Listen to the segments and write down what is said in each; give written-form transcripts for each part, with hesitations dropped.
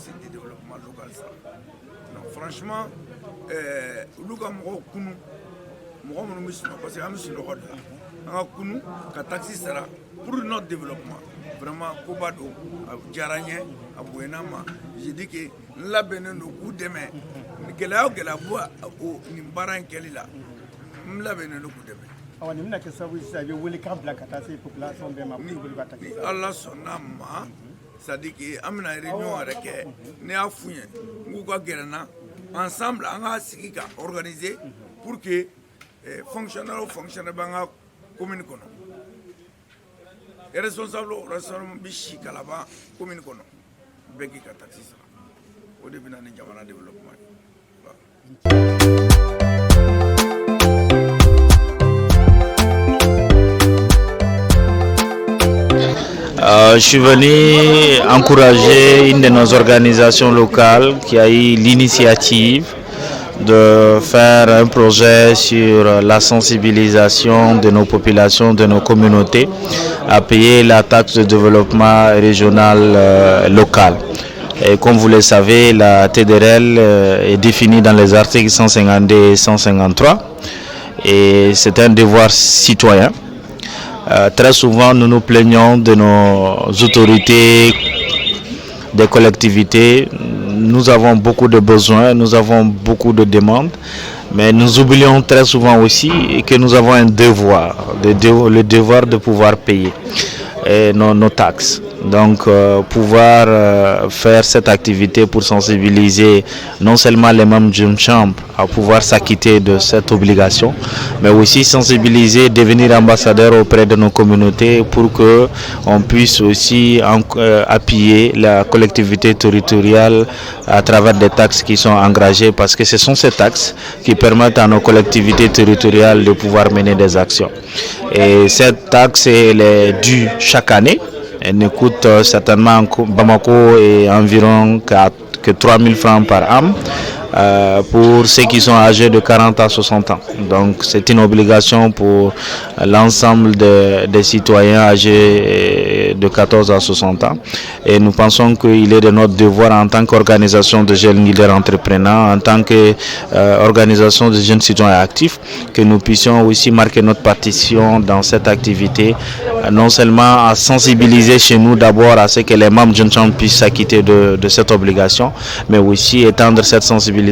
taxe de développement local ça. Donc franchement, Luka Moko Kunu, Moko Monumisno, parce que Amisno Rodla, Anga Kunu, ka taxe sera pour notre développement. Vraiment, Kobado, Djaranye, Abouenama, j'ai dit que la Benin au coup de main, que là, que la voix au Nimbaran Kelila, la Benin au coup de main. Allah son âme, c'est-à-dire que amena réunion avec ne a fouillé ngouka gerana ensemble on a sigika organisé pour que fonctionnaire banga commune kono et responsable bichi kalaba commune kono beki ka taxi ça au début na jamana développement. Je suis venu encourager une de nos organisations locales qui a eu l'initiative de faire un projet sur la sensibilisation de nos populations, de nos communautés à payer la taxe de développement régional local. Et comme vous le savez, la TDRL est définie dans les articles 152 et 153 et c'est un devoir citoyen. Très souvent, nous nous plaignons de nos autorités, des collectivités. Nous avons beaucoup de besoins, nous avons beaucoup de demandes, mais nous oublions très souvent aussi que nous avons un devoir, le devoir de pouvoir payer nos taxes. Donc pouvoir faire cette activité pour sensibiliser non seulement les membres d'une chambre à pouvoir s'acquitter de cette obligation, mais aussi sensibiliser, devenir ambassadeur auprès de nos communautés pour que on puisse aussi appuyer la collectivité territoriale à travers des taxes qui sont engagées, parce que ce sont ces taxes qui permettent à nos collectivités territoriales de pouvoir mener des actions. Et cette taxe, elle est due chaque année. Elle ne coûte certainement Bamako et environ que 3 000 francs par âme pour ceux qui sont âgés de 40 à 60 ans. Donc c'est une obligation pour l'ensemble des citoyens âgés de 14 à 60 ans. Et nous pensons qu'il est de notre devoir en tant qu'organisation de jeunes leaders entrepreneurs, en tant qu'organisation de jeunes citoyens actifs, que nous puissions aussi marquer notre partition dans cette activité, non seulement à sensibiliser chez nous d'abord à ce que les membres d'une chambre puissent s'acquitter de cette obligation, mais aussi étendre cette sensibilisation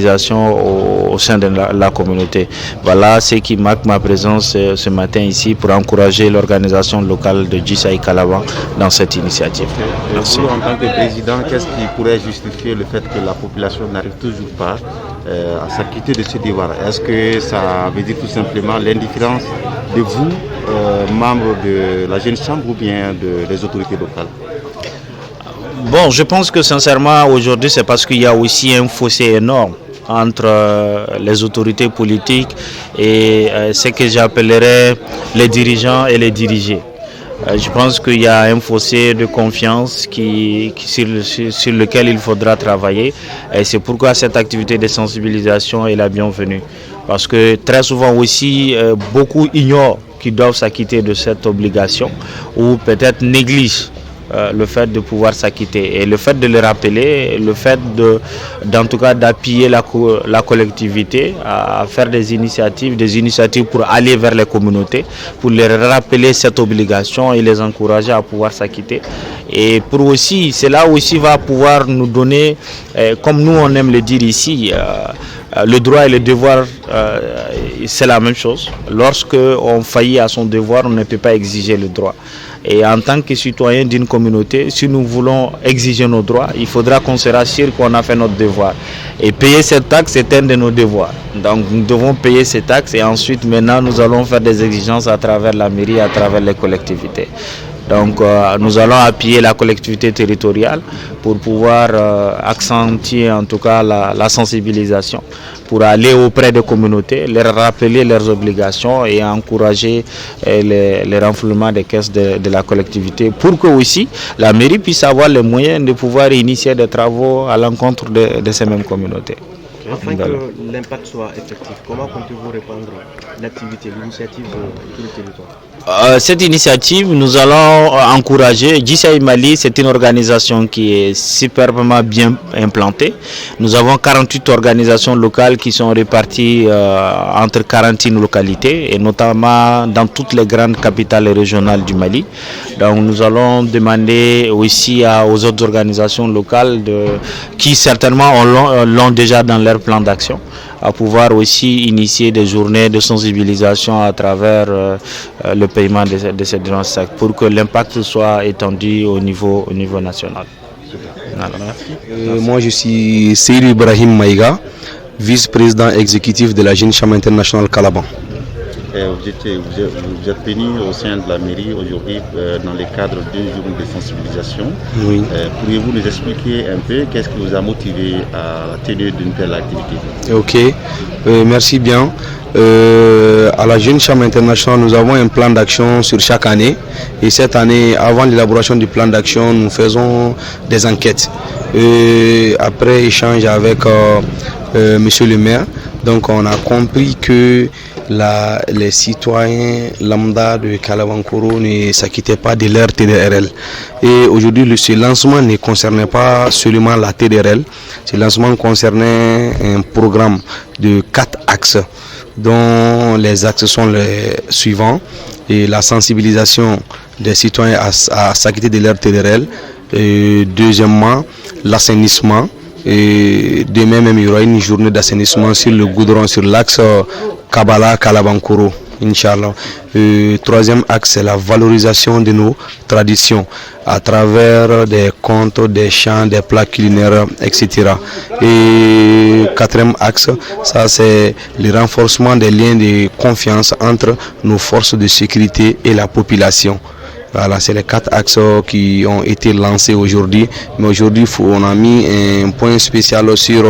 au sein de la communauté. Voilà ce qui marque ma présence ce matin ici pour encourager l'organisation locale de Djissa Kalaban dans cette initiative. Merci. Vous, en tant que président, qu'est-ce qui pourrait justifier le fait que la population n'arrive toujours pas à s'acquitter de ce devoir? Est-ce que ça veut dire tout simplement l'indifférence de vous, membres de la jeune chambre, ou bien des autorités locales? Bon, je pense que sincèrement aujourd'hui c'est parce qu'il y a aussi un fossé énorme entre les autorités politiques et ce que j'appellerais les dirigeants et les dirigés. Je pense qu'il y a un fossé de confiance sur lequel il faudra travailler, et c'est pourquoi cette activité de sensibilisation est la bienvenue. Parce que très souvent aussi, beaucoup ignorent qu'ils doivent s'acquitter de cette obligation ou peut-être négligent le fait de pouvoir s'acquitter, et le fait de le rappeler, le fait d'en tout cas d'appuyer la collectivité à faire des initiatives pour aller vers les communautés, pour leur rappeler cette obligation et les encourager à pouvoir s'acquitter. Et pour aussi, cela aussi va pouvoir nous donner, comme nous on aime le dire ici, le droit et le devoir, c'est la même chose. Lorsque on faillit à son devoir, on ne peut pas exiger le droit. Et en tant que citoyen d'une communauté, si nous voulons exiger nos droits, il faudra qu'on se rassure qu'on a fait notre devoir. Et payer cette taxe, c'est un de nos devoirs. Donc nous devons payer ces taxes, et ensuite maintenant nous allons faire des exigences à travers la mairie, à travers les collectivités. Donc nous allons appuyer la collectivité territoriale pour pouvoir accentuer en tout cas la sensibilisation, pour aller auprès des communautés, leur rappeler leurs obligations et encourager les renflouements des caisses de la collectivité, pour que aussi la mairie puisse avoir les moyens de pouvoir initier des travaux à l'encontre de ces mêmes communautés. Afin que l'impact soit effectif, comment comptez-vous répandre l'activité, l'initiative sur tout le territoire? Cette initiative, nous allons encourager. GCI Mali, c'est une organisation qui est superbement bien implantée. Nous avons 48 organisations locales qui sont réparties entre 41 localités et notamment dans toutes les grandes capitales régionales du Mali. Donc nous allons demander aussi aux autres organisations locales qui certainement l'ont déjà dans leur plan d'action, à pouvoir aussi initier des journées de sensibilisation à travers le paiement de ces dépenses pour que l'impact soit étendu au niveau national. Moi je suis Seydou Ibrahim Maïga, vice-président exécutif de la Jeune Chambre internationale Calaban. Vous êtes venu au sein de la mairie aujourd'hui dans le cadre d'une journée de sensibilisation. Oui. Pourriez-vous nous expliquer un peu qu'est-ce qui vous a motivé à tenir d'une telle activité? Ok, merci bien. À la Jeune Chambre internationale, nous avons un plan d'action sur chaque année. Et cette année, avant l'élaboration du plan d'action, nous faisons des enquêtes. Après échange avec monsieur le maire, donc on a compris que les citoyens lambda de Kalabankoro ne s'acquittaient pas de leur TDRL. Et aujourd'hui, ce lancement ne concernait pas seulement la TDRL. Ce lancement concernait un programme de 4 axes, dont les axes sont les suivants. Et la sensibilisation des citoyens à s'acquitter de leur TDRL. Et deuxièmement, l'assainissement. Et demain même, il y aura une journée d'assainissement sur le goudron, sur l'axe Kabala-Kalabankoro, Inch'Allah. Troisième axe, c'est la valorisation de nos traditions à travers des contes, des chants, des plats culinaires, etc. Et quatrième axe, ça c'est le renforcement des liens de confiance entre nos forces de sécurité et la population. Voilà, c'est les 4 axes qui ont été lancés aujourd'hui. Mais aujourd'hui, on a mis un point spécial sur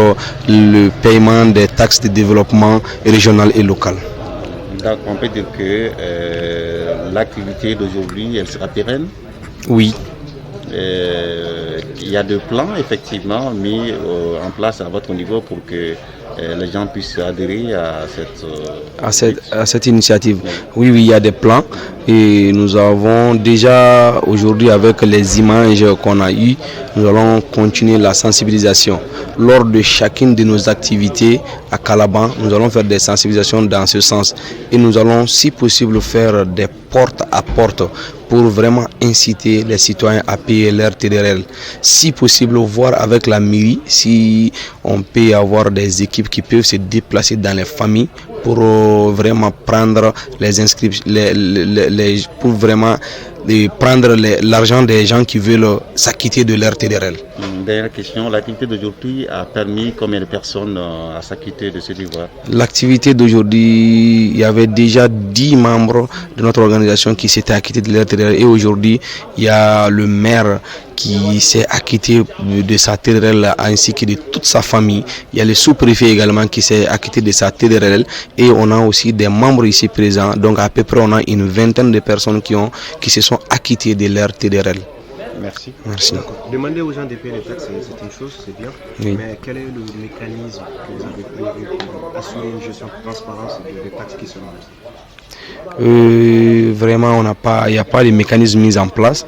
le paiement des taxes de développement régional et local. Donc, on peut dire que l'activité d'aujourd'hui, elle sera pérenne? Oui. Il y a des plans, effectivement, mis en place à votre niveau pour que les gens puissent adhérer à cette initiative. Oui, il y a des plans et nous avons déjà aujourd'hui avec les images qu'on a eues, nous allons continuer la sensibilisation. Lors de chacune de nos activités à Calaban, nous allons faire des sensibilisations dans ce sens et nous allons si possible faire des porte à porte pour vraiment inciter les citoyens à payer leur TDRL. Si possible, voir avec la mairie si on peut avoir des équipes qui peuvent se déplacer dans les familles pour vraiment prendre les inscriptions, pour vraiment prendre l'argent des gens qui veulent s'acquitter de leur TDRL. Dernière question, l'activité d'aujourd'hui a permis combien de personnes à s'acquitter de ce devoir? L'activité d'aujourd'hui, il y avait déjà 10 membres de notre organisation qui s'étaient acquittés de leur TDRL et aujourd'hui, il y a le maire qui s'est acquitté de sa TDRL ainsi que de toute sa famille. Il y a le sous-préfet également qui s'est acquitté de sa TDRL et on a aussi des membres ici présents. Donc à peu près on a une vingtaine de personnes qui se sont acquittées de leur TDRL. Merci. Merci. Demander aux gens de payer les taxes, c'est une chose, c'est bien. Oui. Mais quel est le mécanisme que vous avez prévu pour assurer une gestion de transparence des taxes qui sont mises? Vraiment, il n'y a pas de mécanisme mis en place,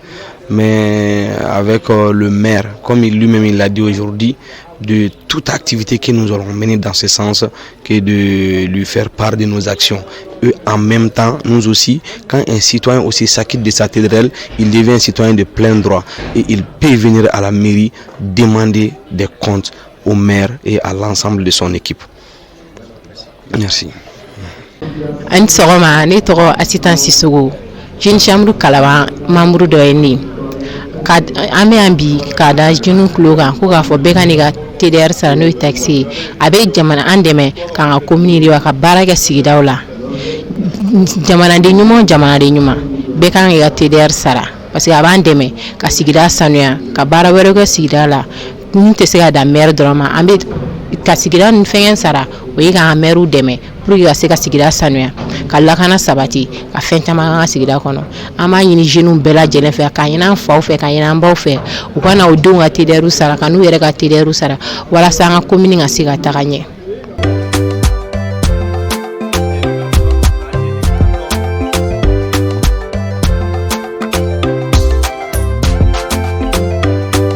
mais avec le maire, comme lui-même il l'a dit aujourd'hui, de toute activité que nous allons mener dans ce sens, que de lui faire part de nos actions. Et en même temps, nous aussi, quand un citoyen aussi s'acquitte de sa TDRL, il devient un citoyen de plein droit et il peut venir à la mairie demander des comptes au maire et à l'ensemble de son équipe. Merci. An sɔgɔma ne tɔgɔ Asitan Sisogo Jeune Chambre Calaban membre dɔ ye ne an bɛ yan bi k'a da jeunes tulo kan ko k'a fɔ bɛɛ ka n'i ka TDR sara n'o ye taxe ye a bɛ jamana an dɛmɛ k'an ka commune yiriwa ka baara kɛ sigidaw la jamanaden ɲuman bɛɛ kan k'i ka TDR sara parce que a b'an dɛmɛ ka sigida sanuya ka baara wɛrɛ kɛ sigida la mun tɛ se ka da maire dɔrɔn ma an bɛ ka sigida ni fɛngɛ sara o ye k'an ka maire dɛmɛ pour que ka se ka sigida sanuya ka lakana sabati ka fɛn caman ka sigida kɔnɔ an b'a ɲini jeunes bɛɛ lajɛlen fɛ ka ɲini an faw fɛ ka ɲini an baw fɛ u ka na o denw ka TDR sara ka n'u yɛrɛ ka TDR sara walasa an ka commune ka se ka taga ɲɛ.